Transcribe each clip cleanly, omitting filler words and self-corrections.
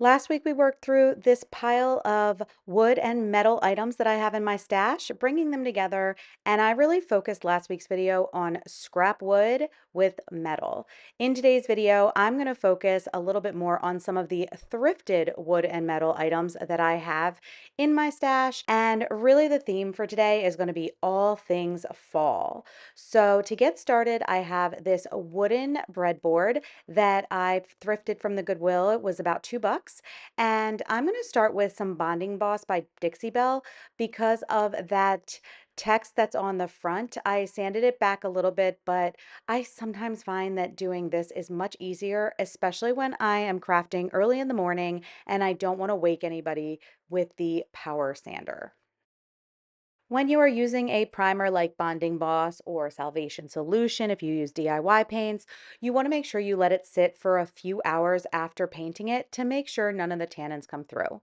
Last week, we worked through this pile of wood and metal items that I have in my stash, bringing them together. And I really focused last week's video on scrap wood with metal. In today's video, I'm going to focus a little bit more on some of the thrifted wood and metal items that I have in my stash. And really, the theme for today is going to be all things fall. So, to get started, I have this wooden breadboard that I thrifted from the Goodwill. It was about $2. And I'm going to start with some Bonding Boss by Dixie Belle because of that text that's on the front. I sanded it back a little bit, but I sometimes find that doing this is much easier, especially when I am crafting early in the morning and I don't want to wake anybody with the power sander. When you are using a primer like Bonding Boss or Salvation Solution, if you use DIY paints, you want to make sure you let it sit for a few hours after painting it to make sure none of the tannins come through.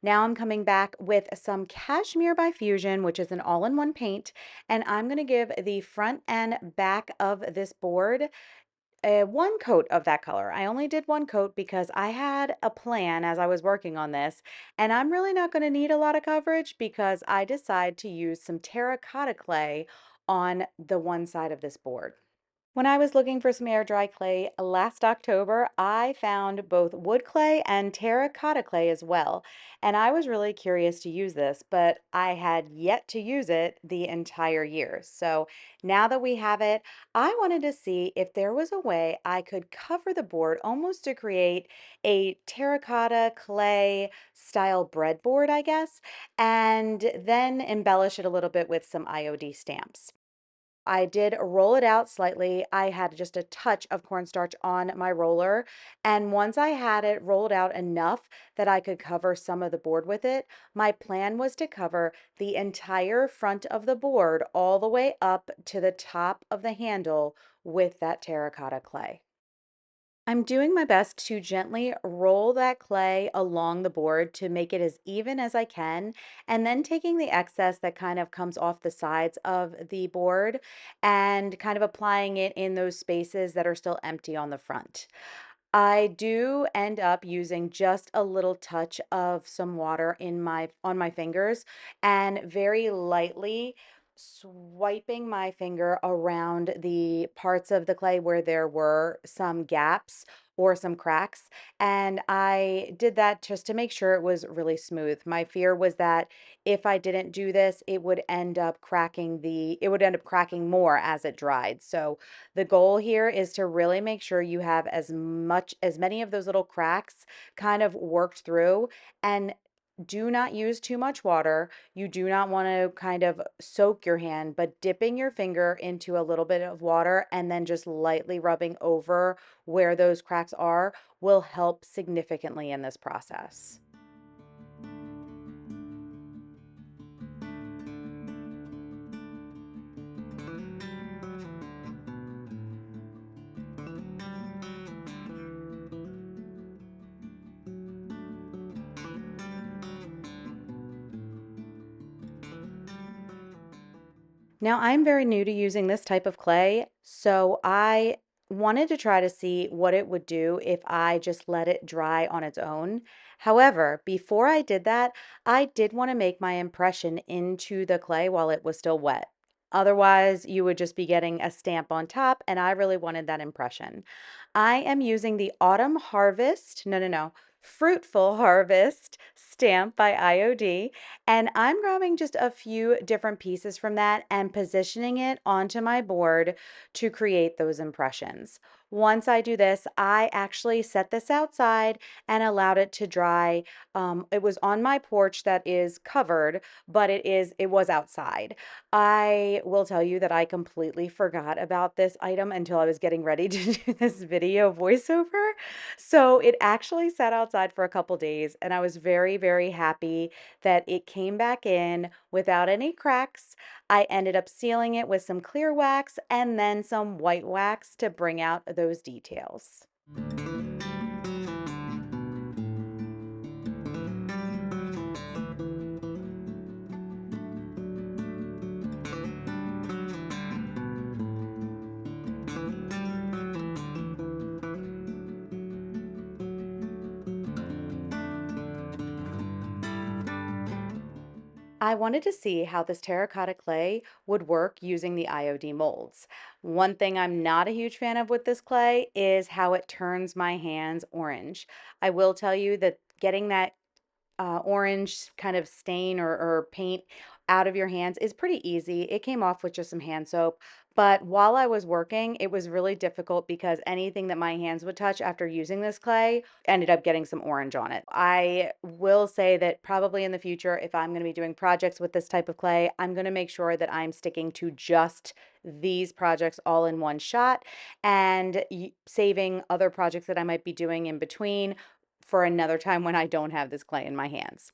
Now I'm coming back with some Cashmere by Fusion, which is an all-in-one paint, and I'm going to give the front and back of this board one coat of that color. I only did one coat because I had a plan as I was working on this, and I'm really not going to need a lot of coverage because I decide to use some terracotta clay on the one side of this board. When I was looking for some air dry clay last October, I found both wood clay and terracotta clay as well. And I was really curious to use this, but I had yet to use it the entire year. So now that we have it, I wanted to see if there was a way I could cover the board almost to create a terracotta clay style breadboard, I guess, and then embellish it a little bit with some IOD stamps. I did roll it out slightly. I had just a touch of cornstarch on my roller. And once I had it rolled out enough that I could cover some of the board with it, my plan was to cover the entire front of the board all the way up to the top of the handle with that terracotta clay. I'm doing my best to gently roll that clay along the board to make it as even as I can, and then taking the excess that kind of comes off the sides of the board and kind of applying it in those spaces that are still empty on the front. I do end up using just a little touch of some water in my on my fingers and very lightly swiping my finger around the parts of the clay where there were some gaps or some cracks. And I did that just to make sure it was really smooth. My fear was that if I didn't do this, it would end up cracking more as it dried. So the goal here is to really make sure you have as many of those little cracks kind of worked through, and do not use too much water. You do not want to kind of soak your hand, but dipping your finger into a little bit of water and then just lightly rubbing over where those cracks are will help significantly in this process. Now, I'm very new to using this type of clay, so I wanted to try to see what it would do if I just let it dry on its own. However, before I did that, I did want to make my impression into the clay while it was still wet. Otherwise, you would just be getting a stamp on top, and I really wanted that impression. I am using the Autumn Harvest, no, Fruitful Harvest stamp by IOD. And I'm grabbing just a few different pieces from that and positioning it onto my board to create those impressions. Once I do this, I actually set this outside and allowed it to dry. It was on my porch that is covered, but it was outside. I will tell you that I completely forgot about this item until I was getting ready to do this video voiceover. So it actually sat outside for a couple days, and I was very, very happy that it came back in without any cracks. I ended up sealing it with some clear wax and then some white wax to bring out those details. I wanted to see how this terracotta clay would work using the IOD molds. One thing I'm not a huge fan of with this clay is how it turns my hands orange. I will tell you that getting that orange kind of stain or paint out of your hands is pretty easy. It came off with just some hand soap. But while I was working, it was really difficult because anything that my hands would touch after using this clay ended up getting some orange on it. I will say that probably in the future, if I'm going to be doing projects with this type of clay, I'm going to make sure that I'm sticking to just these projects all in one shot and saving other projects that I might be doing in between for another time when I don't have this clay in my hands.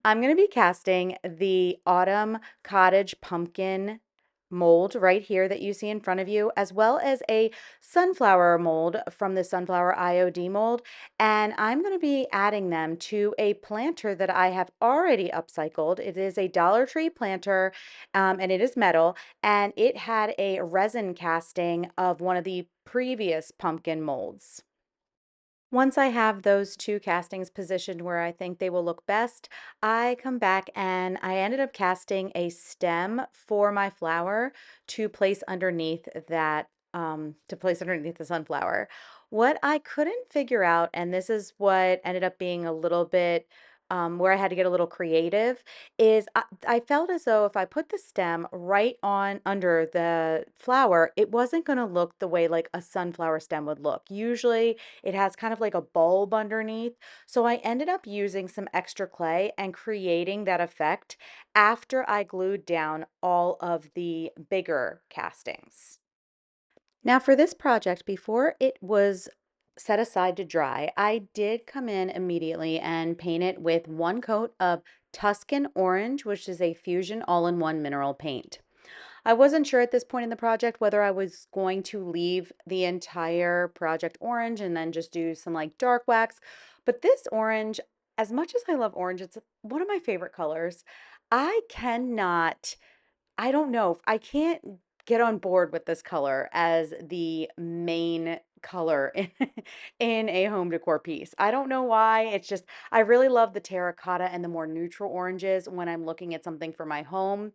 I'm going to be casting the Autumn Cottage Pumpkin mold right here that you see in front of you, as well as a sunflower mold from the Sunflower IOD mold. And I'm going to be adding them to a planter that I have already upcycled. It is a Dollar Tree planter, and it is metal, and it had a resin casting of one of the previous pumpkin molds. Once I have those two castings positioned where I think they will look best, I come back and I ended up casting a stem for my flower to place underneath the sunflower. What I couldn't figure out, and this is what ended up being a little bit where I had to get a little creative, is I felt as though if I put the stem right on under the flower, it wasn't going to look the way like a sunflower stem would look. Usually, it has kind of like a bulb underneath. So I ended up using some extra clay and creating that effect after I glued down all of the bigger castings. Now for this project, before it was set aside to dry, I did come in immediately and paint it with one coat of Tuscan Orange, which is a fusion all-in-one mineral paint. I wasn't sure at this point in the project whether I was going to leave the entire project orange and then just do some like dark wax. But this orange, as much as I love orange, it's one of my favorite colors. I cannot, I don't know, I can't get on board with this color as the main color in a home decor piece. I don't know why. It's just, I really love the terracotta and the more neutral oranges when I'm looking at something for my home.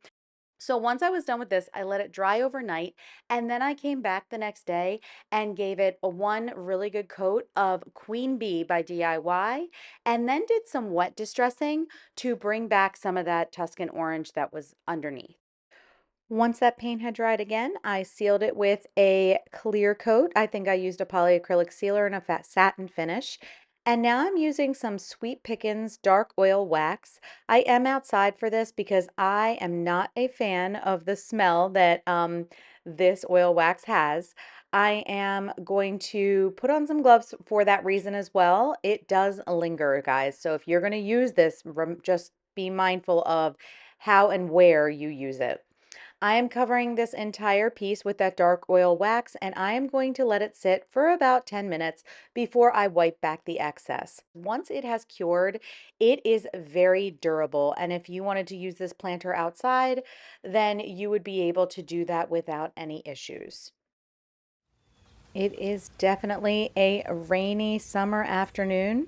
So once I was done with this, I let it dry overnight, and then I came back the next day and gave it a one really good coat of Queen Bee by DIY, and then did some wet distressing to bring back some of that Tuscan orange that was underneath. Once that paint had dried again, I sealed it with a clear coat. I think I used a polyacrylic sealer and a fat satin finish. And now I'm using some Sweet Pickins dark oil wax. I am outside for this because I am not a fan of the smell that this oil wax has. I am going to put on some gloves for that reason as well. It does linger, guys. So if you're going to use this, just be mindful of how and where you use it. I am covering this entire piece with that dark oil wax, and I am going to let it sit for about 10 minutes before I wipe back the excess. Once it has cured, it is very durable, and if you wanted to use this planter outside, then you would be able to do that without any issues. It is definitely a rainy summer afternoon,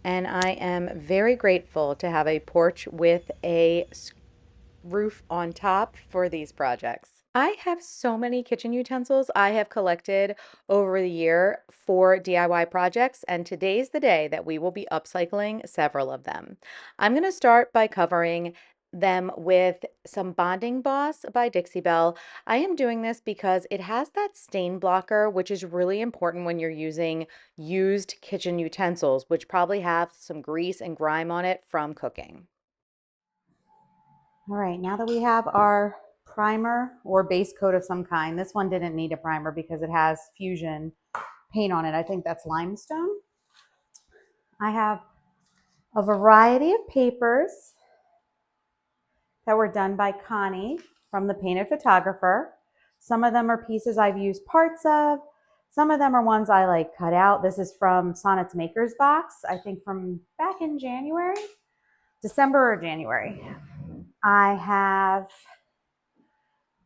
and I am very grateful to have a porch with a roof on top for these projects. I have so many kitchen utensils I have collected over the year for DIY projects, and today's the day that we will be upcycling several of them. I'm going to start by covering them with some Bonding Boss by Dixie Belle. I am doing this because it has that stain blocker, which is really important when you're using used kitchen utensils, which probably have some grease and grime on it from cooking. All right, now that we have our primer or base coat of some kind, this one didn't need a primer because it has fusion paint on it. I think that's limestone. I have a variety of papers that were done by Connie from the Painted Photographer. Some of them are pieces I've used parts of. Some of them are ones I like cut out. This is from Sonnet's Maker's Box, I think from back in January, December or January. I have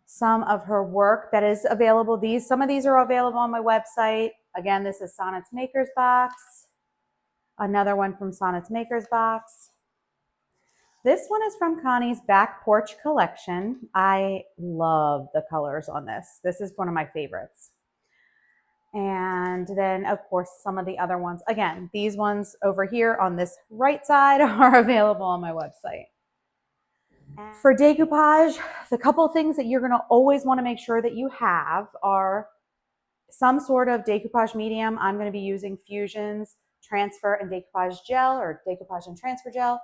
some of her work that is available. Some of these are available on my website. Again, this is Sonnet's Maker's Box. Another one from Sonnet's Maker's Box. This one is from Connie's Back Porch collection. I love the colors on this. This is one of my favorites. And then, of course, some of the other ones. Again, these ones over here on this right side are available on my website. For decoupage, the couple of things that you're going to always want to make sure that you have are some sort of decoupage medium. I'm going to be using Fusion's transfer and decoupage gel, or decoupage and transfer gel.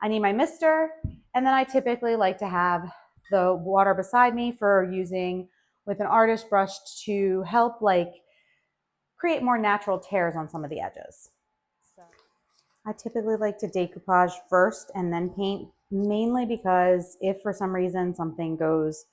I need my mister, and then I typically like to have the water beside me for using with an artist brush to help like create more natural tears on some of the edges. So I typically like to decoupage first and then paint, mainly because if for some reason something goes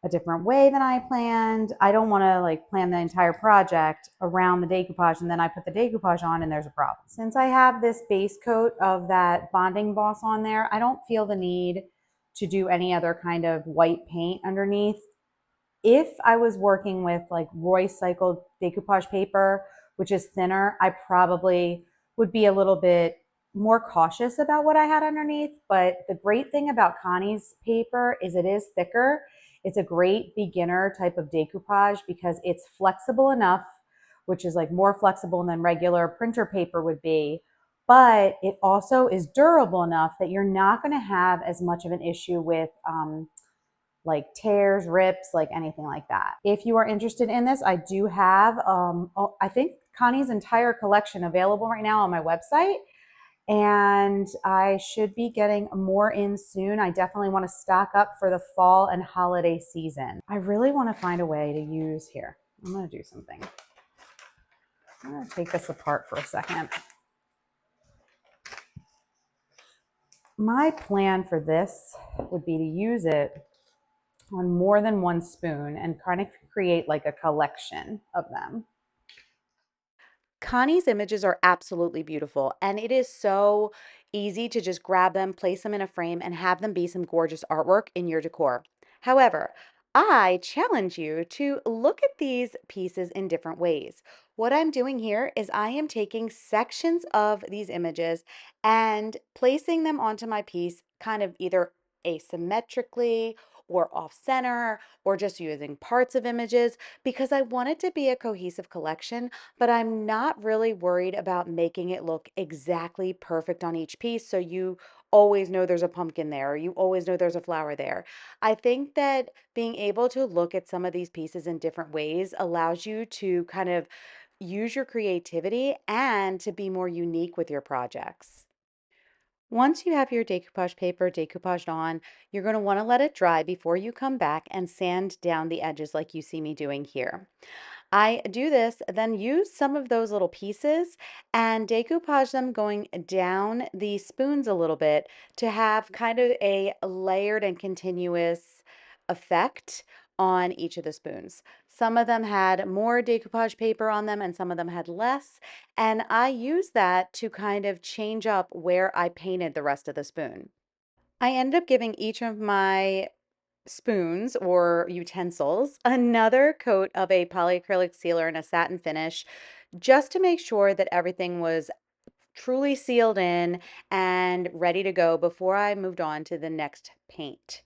a different way than I planned, I don't want to like plan the entire project around the decoupage and then I put the decoupage on and there's a problem. Since I have this base coat of that bonding boss on there, I don't feel the need to do any other kind of white paint underneath. If I was working with like Roy Cycle decoupage paper, which is thinner, I probably would be a little bit more cautious about what I had underneath. But the great thing about Connie's paper is it is thicker. It's a great beginner type of decoupage because it's flexible enough, which is like more flexible than regular printer paper would be. But it also is durable enough that you're not going to have as much of an issue with like tears, rips, like anything like that. If you are interested in this, I do have, I think Connie's entire collection available right now on my website. And I should be getting more in soon. I definitely want to stock up for the fall and holiday season. I really want to find a way to use here. I'm going to do something. I'm going to take this apart for a second. My plan for this would be to use it on more than one spoon and kind of create like a collection of them. Connie's images are absolutely beautiful, and it is so easy to just grab them, place them in a frame, and have them be some gorgeous artwork in your decor. However, I challenge you to look at these pieces in different ways. What I'm doing here is I am taking sections of these images and placing them onto my piece kind of either asymmetrically or off center or just using parts of images because I want it to be a cohesive collection, but I'm not really worried about making it look exactly perfect on each piece. So you always know there's a pumpkin there, or you always know there's a flower there. I think that being able to look at some of these pieces in different ways allows you to kind of use your creativity and to be more unique with your projects. Once you have your decoupage paper decoupaged on, you're going to want to let it dry before you come back and sand down the edges like you see me doing here. I do this, then use some of those little pieces and decoupage them going down the spoons a little bit to have kind of a layered and continuous effect on each of the spoons. Some of them had more decoupage paper on them and some of them had less. And I use that to kind of change up where I painted the rest of the spoon. I ended up giving each of my spoons or utensils another coat of a polyacrylic sealer and a satin finish just to make sure that everything was truly sealed in and ready to go before I moved on to the next paint.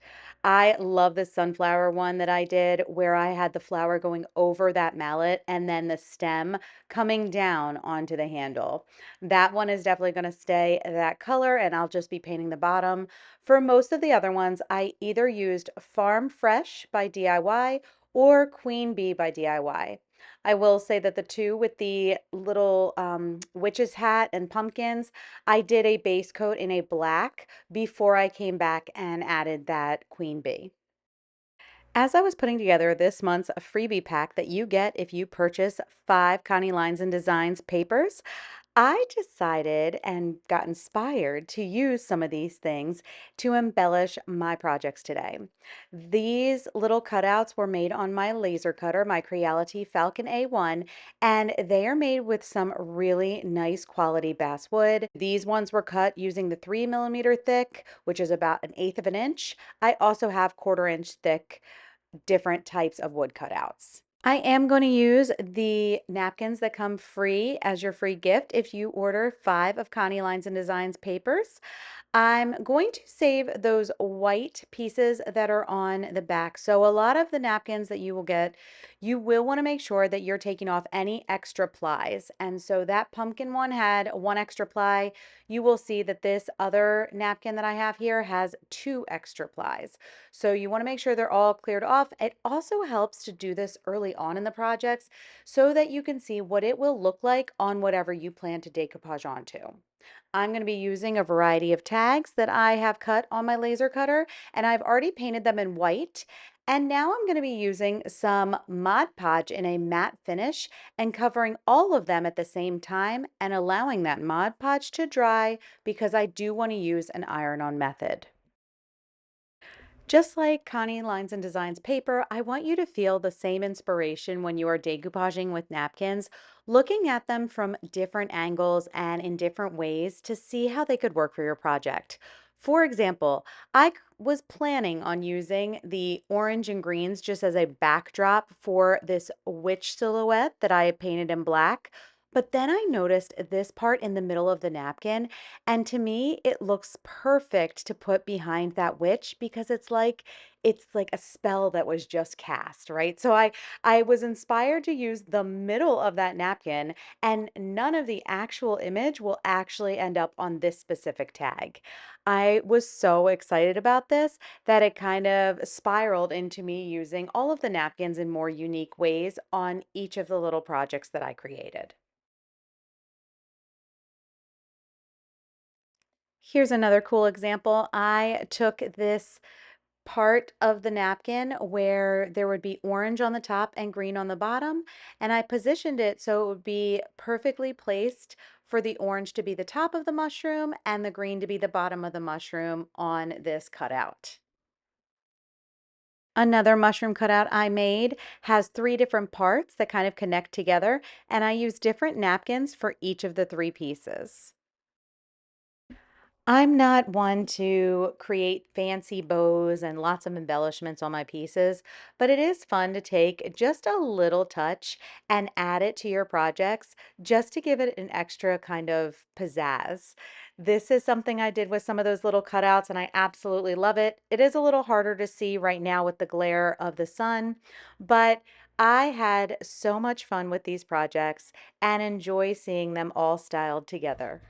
I love the sunflower one that I did where I had the flower going over that mallet and then the stem coming down onto the handle. That one is definitely going to stay that color and I'll just be painting the bottom. For most of the other ones, I either used Farm Fresh by DIY or Queen Bee by DIY. I will say that the two with the little witch's hat and pumpkins, I did a base coat in a black before I came back and added that queen bee. As I was putting together this month's freebie pack that you get if you purchase 5 Connie Lines papers, I decided and got inspired to use some of these things to embellish my projects today. These little cutouts were made on my laser cutter, my Creality Falcon A1, and they are made with some really nice quality basswood. These ones were cut using the 3 millimeter thick, which is about an eighth of an inch. I also have 1/4 inch thick different types of wood cutouts. I am going to use the napkins that come free as your free gift if you order 5 of Connie Lines and Designs papers. I'm going to save those white pieces that are on the back. So a lot of the napkins that you will get, you will want to make sure that you're taking off any extra plies. And so that pumpkin one had 1 extra ply. You will see that this other napkin that I have here has 2 extra plies. So you want to make sure they're all cleared off. It also helps to do this early on in the projects so that you can see what it will look like on whatever you plan to decoupage onto. I'm going to be using a variety of tags that I have cut on my laser cutter, and I've already painted them in white. And now I'm going to be using some Mod Podge in a matte finish and covering all of them at the same time and allowing that Mod Podge to dry because I do want to use an iron-on method. Just like Connie Lines and Designs paper, I want you to feel the same inspiration when you are decoupaging with napkins, looking at them from different angles and in different ways to see how they could work for your project. For example, was planning on using the orange and greens just as a backdrop for this witch silhouette that I painted in black. But then I noticed this part in the middle of the napkin, and to me, it looks perfect to put behind that witch because it's like a spell that was just cast, right? So I was inspired to use the middle of that napkin, and none of the actual image will actually end up on this specific tag. I was so excited about this that it kind of spiraled into me using all of the napkins in more unique ways on each of the little projects that I created. Here's another cool example. I took this part of the napkin where there would be orange on the top and green on the bottom, and I positioned it so it would be perfectly placed for the orange to be the top of the mushroom and the green to be the bottom of the mushroom on this cutout. Another mushroom cutout I made has 3 different parts that kind of connect together, and I use different napkins for each of the 3 pieces. I'm not one to create fancy bows and lots of embellishments on my pieces, but it is fun to take just a little touch and add it to your projects just to give it an extra kind of pizzazz. This is something I did with some of those little cutouts, and I absolutely love it. It is a little harder to see right now with the glare of the sun, but I had so much fun with these projects and enjoy seeing them all styled together.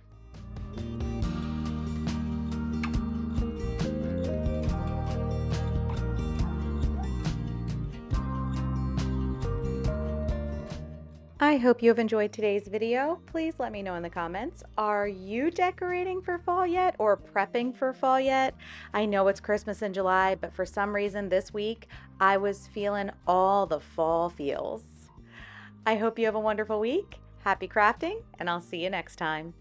I hope you have enjoyed today's video. Please let me know in the comments. Are you decorating for fall yet or prepping for fall yet? I know it's Christmas in July, but for some reason this week I was feeling all the fall feels. I hope you have a wonderful week. Happy crafting, and I'll see you next time.